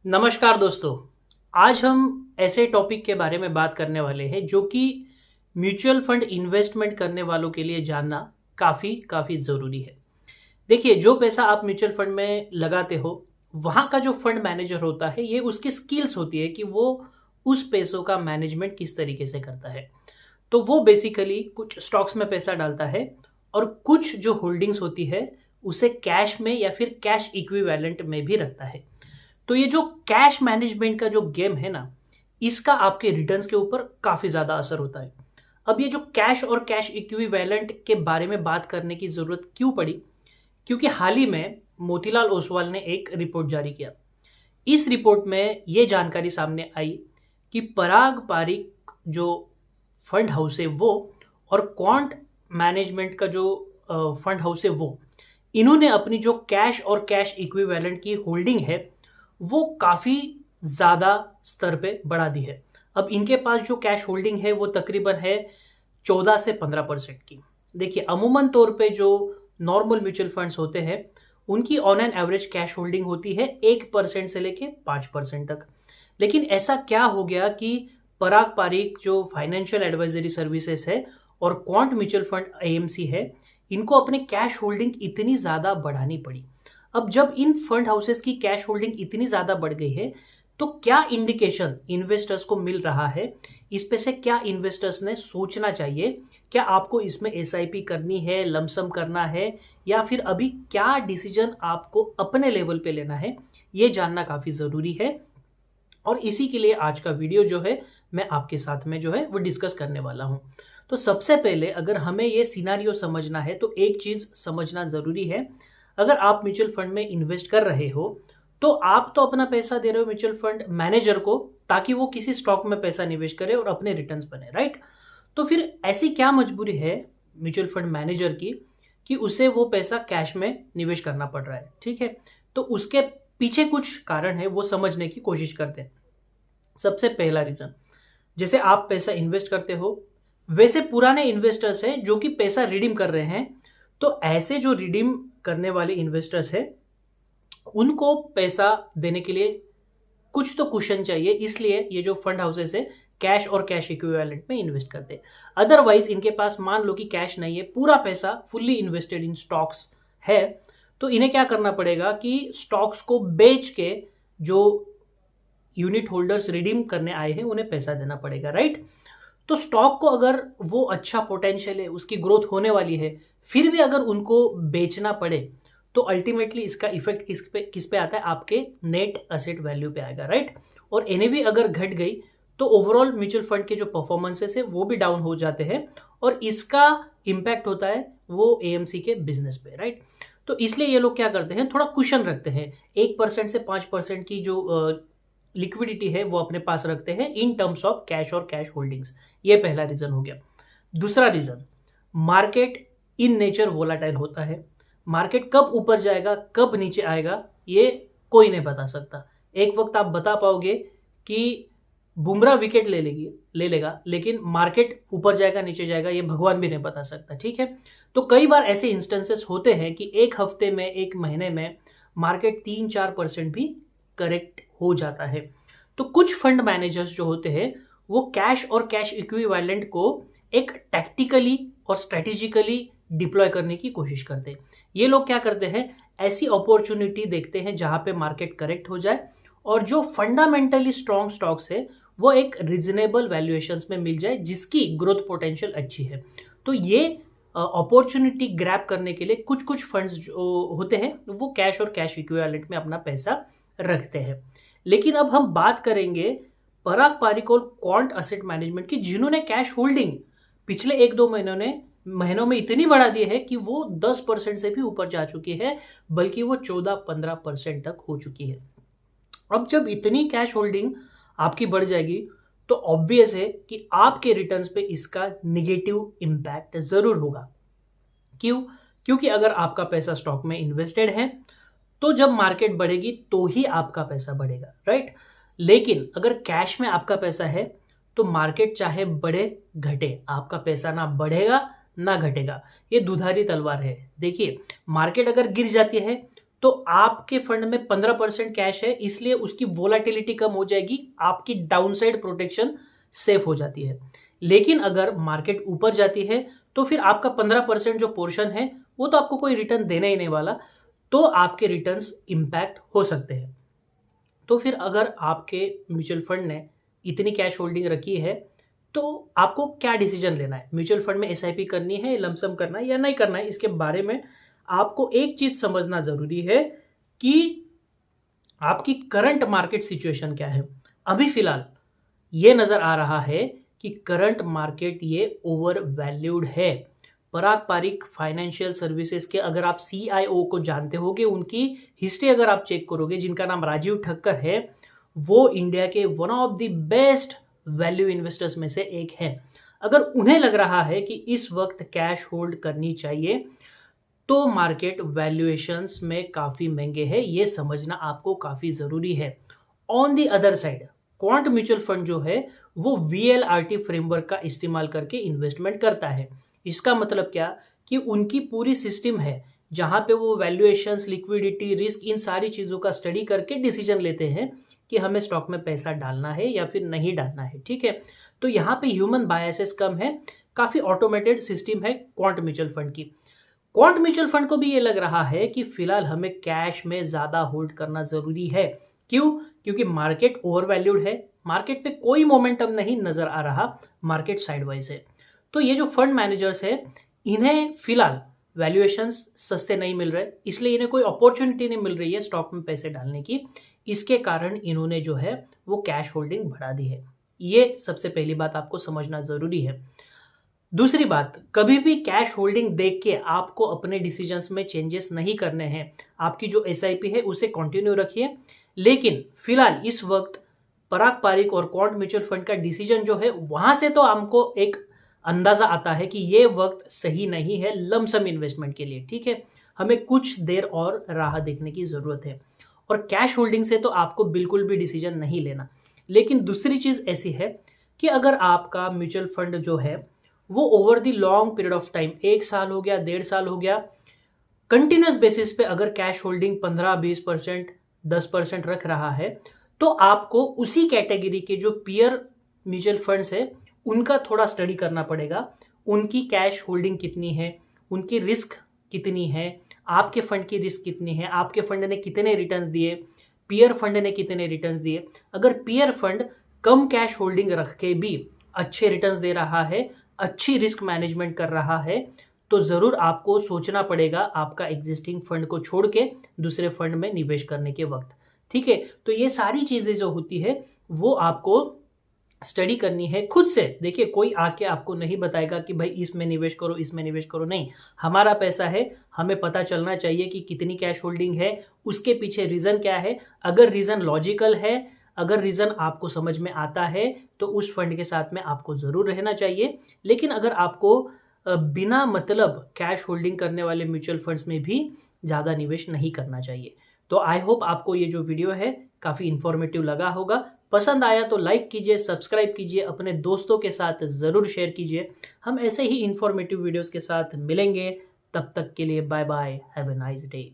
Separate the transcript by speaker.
Speaker 1: नमस्कार दोस्तों। आज हम ऐसे टॉपिक के बारे में बात करने वाले हैं जो कि म्यूचुअल फंड इन्वेस्टमेंट करने वालों के लिए जानना काफ़ी काफ़ी ज़रूरी है। देखिए, जो पैसा आप म्यूचुअल फंड में लगाते हो, वहाँ का जो फंड मैनेजर होता है, ये उसकी स्किल्स होती है कि वो उस पैसों का मैनेजमेंट किस तरीके से करता है। तो वो बेसिकली कुछ स्टॉक्स में पैसा डालता है और कुछ जो होल्डिंग्स होती है, उसे कैश में या फिर कैश इक्विवेलेंट में भी रखता है। तो ये जो कैश मैनेजमेंट का जो गेम है ना, इसका आपके रिटर्न्स के ऊपर काफ़ी ज़्यादा असर होता है। अब ये जो कैश और कैश इक्विवेलेंट के बारे में बात करने की ज़रूरत क्यों पड़ी? क्योंकि हाल ही में मोतीलाल ओसवाल ने एक रिपोर्ट जारी किया। इस रिपोर्ट में ये जानकारी सामने आई कि पराग पारिक जो फंड हाउस है वो, और क्वांट मैनेजमेंट का जो फंड हाउस है वो, इन्होंने अपनी जो कैश और कैश इक्विवेलेंट की होल्डिंग है वो काफ़ी ज़्यादा स्तर पे बढ़ा दी है। अब इनके पास जो कैश होल्डिंग है वो तकरीबन है 14 से 15% की। देखिए, अमूमन तौर पे जो नॉर्मल म्यूचुअल फंड्स होते हैं, उनकी on an average cash holding होती है 1% से लेके 5% तक। लेकिन ऐसा क्या हो गया कि पराग पारिक जो फाइनेंशियल एडवाइजरी सर्विसेज है और क्वांट म्यूचुअल फंड एएमसी है, इनको अपने कैश होल्डिंग इतनी ज़्यादा बढ़ानी पड़ी। अब जब इन फंड हाउसेस की कैश होल्डिंग इतनी ज़्यादा बढ़ गई है, तो क्या इंडिकेशन इन्वेस्टर्स को मिल रहा है? इस पे से क्या इन्वेस्टर्स ने सोचना चाहिए? क्या आपको इसमें एसआईपी करनी है, लमसम करना है, या फिर अभी क्या डिसीजन आपको अपने लेवल पे लेना है? ये जानना काफ़ी ज़रूरी है। और इसी के लिए आज का वीडियो जो है, मैं आपके साथ में जो है वो डिस्कस करने वाला हूँ। तो सबसे पहले अगर हमें ये सिनारियो समझना है तो एक चीज़ समझना ज़रूरी है। अगर आप म्यूचुअल फंड में इन्वेस्ट कर रहे हो, तो आप तो अपना पैसा दे रहे हो म्यूचुअल फंड मैनेजर को, ताकि वो किसी स्टॉक में पैसा निवेश करे और अपने रिटर्न्स बने, राइट? तो फिर ऐसी क्या मजबूरी है म्यूचुअल फंड मैनेजर की कि उसे वो पैसा कैश में निवेश करना पड़ रहा है? ठीक है, तो उसके पीछे कुछ कारण है, वो समझने की कोशिश करते हैं। सबसे पहला रीजन, जैसे आप पैसा इन्वेस्ट करते हो, वैसे पुराने इन्वेस्टर्स हैं जो कि पैसा रिडीम कर रहे हैं। तो ऐसे जो रिडीम करने वाले इन्वेस्टर्स हैं, उनको पैसा देने के लिए कुछ तो कुशन चाहिए, इसलिए ये जो फंड हाउसेस है कैश और कैश इक्विवेलेंट में इन्वेस्ट करते हैं। अदरवाइज इनके पास मान लो कि कैश नहीं है, पूरा पैसा फुल्ली इन्वेस्टेड इन स्टॉक्स है, तो इन्हें क्या करना पड़ेगा कि स्टॉक्स को बेच के जो यूनिट होल्डर्स रिडीम करने आए हैं उन्हें पैसा देना पड़ेगा, राइट? तो स्टॉक को अगर वो अच्छा पोटेंशियल है, उसकी ग्रोथ होने वाली है, फिर भी अगर उनको बेचना पड़े, तो अल्टीमेटली इसका इफेक्ट किस पे आता है? आपके नेट असेट वैल्यू पे आएगा, राइट? और एनएवी अगर घट गई तो ओवरऑल म्यूचुअल फंड के जो परफॉर्मेंसेस है वो भी डाउन हो जाते हैं, और इसका इम्पैक्ट होता है वो एएमसी के बिजनेस पे, राइट? तो इसलिए ये लोग क्या करते हैं, थोड़ा कुशन रखते हैं। 1% से 5% की जो लिक्विडिटी है वो अपने पास रखते हैं इन टर्म्स ऑफ कैश और कैश होल्डिंग्स। ये पहला रीजन हो गया। दूसरा reason, market in nature volatile होता है। मार्केट कब ऊपर जाएगा, कब नीचे आएगा, ये कोई नहीं बता सकता। एक वक्त आप बता पाओगे कि बुमराह विकेट ले लेगा, लेकिन मार्केट ऊपर जाएगा नीचे जाएगा ये भगवान भी नहीं बता सकता, ठीक है? तो कई बार ऐसे इंस्टेंसेस होते हैं कि एक हफ्ते में, एक महीने में मार्केट 3-4% भी करेक्ट हो जाता है। तो कुछ फंड मैनेजर्स जो होते हैं, वो कैश और कैश इक्विवेलेंट को एक टैक्टिकली और स्ट्रेटेजिकली डिप्लॉय करने की कोशिश करते हैं। ये लोग क्या करते हैं, ऐसी अपॉर्चुनिटी देखते हैं जहां पे मार्केट करेक्ट हो जाए और जो फंडामेंटली स्ट्रॉन्ग स्टॉक्स है वो एक रीजनेबल वैल्यूएशंस में मिल जाए, जिसकी ग्रोथ पोटेंशियल अच्छी है। तो ये अपॉर्चुनिटी ग्रैब करने के लिए कुछ कुछ फंड्स जो होते हैं वो कैश और कैश इक्विवेलेंट में अपना पैसा रखते हैं। लेकिन अब हम बात करेंगे पराग पारिक और क्वांट असेट मैनेजमेंट की, जिन्होंने कैश होल्डिंग पिछले 1-2 महीनों में इतनी बढ़ा दी है कि वो 10% से भी ऊपर जा चुकी है, बल्कि वो 14-15% तक हो चुकी है। अब जब इतनी कैश होल्डिंग आपकी बढ़ जाएगी, तो ऑब्वियस है कि आपके रिटर्न्स पे इसका निगेटिव इम्पैक्ट जरूर होगा। क्यों? क्योंकि अगर आपका पैसा स्टॉक में इन्वेस्टेड है, तो जब मार्केट बढ़ेगी तो ही आपका पैसा बढ़ेगा, राइट? लेकिन अगर कैश में आपका पैसा है, तो मार्केट चाहे बढ़े घटे, आपका पैसा ना बढ़ेगा ना घटेगा। ये दुधारी तलवार है। देखिए, मार्केट अगर गिर जाती है तो आपके फंड में 15% कैश है, इसलिए उसकी वोलेटिलिटी कम हो जाएगी, आपकी डाउनसाइड प्रोटेक्शन सेफ हो जाती है। लेकिन अगर मार्केट ऊपर जाती है तो फिर आपका 15% जो पोर्शन है वो तो आपको कोई रिटर्न देने ही नहीं वाला, तो आपके रिटर्न्स इंपैक्ट हो सकते हैं। तो फिर अगर आपके म्यूचुअल फंड ने इतनी कैश होल्डिंग रखी है तो आपको क्या डिसीजन लेना है, म्यूचुअल फंड में एसआईपी करनी है, लमसम करना है या नहीं करना है, इसके बारे में आपको एक चीज समझना जरूरी है कि आपकी करंट मार्केट सिचुएशन क्या है। अभी फिलहाल ये नजर आ रहा है कि करंट मार्केट ये ओवर वैल्यूड है। पराग पारिक फाइनेंशियल सर्विसेज के अगर आप सीआईओ को जानते होगे, उनकी हिस्ट्री अगर आप चेक करोगे, जिनका नाम राजीव ठक्कर है, वो इंडिया के one of the best value investors में से एक है। अगर उन्हें लग रहा है कि इस वक्त कैश होल्ड करनी चाहिए तो मार्केट वैल्यूएशंस में काफी महंगे हैं, ये समझना आपको काफी जरूरी है। On the other side quant mutual fund जो है वो वीएलआरटी फ्रेमवर्क का इस्तेमाल करके इन्वेस्टमेंट करता है। इसका मतलब क्या कि उनकी पूरी सिस्टम है जहां पे वो वैल्यूएशंस, लिक्विडिटी, रिस्क, इन सारी चीजों का स्टडी करके डिसीजन लेते हैं कि हमें स्टॉक में पैसा डालना है या फिर नहीं डालना है। ठीक है, तो यहाँ पे ह्यूमन बायसेस कम है, काफी ऑटोमेटेड सिस्टम है क्वांट म्यूचुअल फंड की। क्वांट म्यूचुअल फंड को भी ये लग रहा है कि फिलहाल हमें कैश में ज्यादा होल्ड करना जरूरी है। क्यों? क्योंकि मार्केट ओवर वैल्यूड है, मार्केट पे कोई मोमेंटम नहीं नजर आ रहा, मार्केट साइडवाइज है। तो ये जो फंड मैनेजर्स है, इन्हें फिलहाल वैल्यूएशंस सस्ते नहीं मिल रहे, इसलिए इन्हें कोई अपॉर्चुनिटी नहीं मिल रही है स्टॉक में पैसे डालने की। इसके कारण इन्होंने जो है वो कैश होल्डिंग बढ़ा दी है। ये सबसे पहली बात आपको समझना जरूरी है। दूसरी बात, कभी भी कैश होल्डिंग देख के आपको अपने डिसीजंस में चेंजेस नहीं करने हैं। आपकी जो एसआईपी है उसे कंटिन्यू रखिए, लेकिन फिलहाल इस वक्त पराग पारिक और क्वांट म्यूचुअल फंड का डिसीजन जो है वहां से तो हमको एक अंदाजा आता है कि ये वक्त सही नहीं है लमसम इन्वेस्टमेंट के लिए। ठीक है, हमें कुछ देर और राह देखने की जरूरत है, और कैश होल्डिंग से तो आपको बिल्कुल भी डिसीजन नहीं लेना। लेकिन दूसरी चीज ऐसी है कि अगर आपका म्यूचुअल फंड जो है वो over the long period of time, 1 साल हो गया, 1.5 साल हो गया, कंटिन्यूस बेसिस पे अगर कैश होल्डिंग 15-20%, 10% रख रहा है, तो आपको उसी कैटेगरी के जो पीयर म्यूचुअल फंड्स है उनका थोड़ा स्टडी करना पड़ेगा। उनकी कैश होल्डिंग कितनी है, उनकी रिस्क कितनी है, आपके फंड की रिस्क कितनी है, आपके फंड ने कितने रिटर्न्स दिए, पीयर फंड ने कितने रिटर्न्स दिए। अगर पीयर फंड कम कैश होल्डिंग रख के भी अच्छे रिटर्न्स दे रहा है, अच्छी रिस्क मैनेजमेंट कर रहा है, तो जरूर आपको सोचना पड़ेगा आपका एग्जिस्टिंग फंड को छोड़ के दूसरे फंड में निवेश करने के वक्त। ठीक है, तो ये सारी चीजें जो होती है वो आपको स्टडी करनी है खुद से। देखिए, कोई आके आपको नहीं बताएगा कि भाई इसमें निवेश करो, इसमें निवेश करो, नहीं। हमारा पैसा है, हमें पता चलना चाहिए कि कितनी कैश होल्डिंग है, उसके पीछे रीजन क्या है। अगर रीजन लॉजिकल है, अगर रीजन आपको समझ में आता है, तो उस फंड के साथ में आपको जरूर रहना चाहिए। लेकिन अगर आपको बिना मतलब कैश होल्डिंग करने वाले म्यूचुअल फंड्स में भी ज़्यादा निवेश नहीं करना चाहिए। तो आई होप आपको ये जो वीडियो है काफ़ी इंफॉर्मेटिव लगा होगा। पसंद आया तो लाइक कीजिए, सब्सक्राइब कीजिए, अपने दोस्तों के साथ ज़रूर शेयर कीजिए। हम ऐसे ही इंफॉर्मेटिव वीडियोस के साथ मिलेंगे, तब तक के लिए bye bye, have a nice day.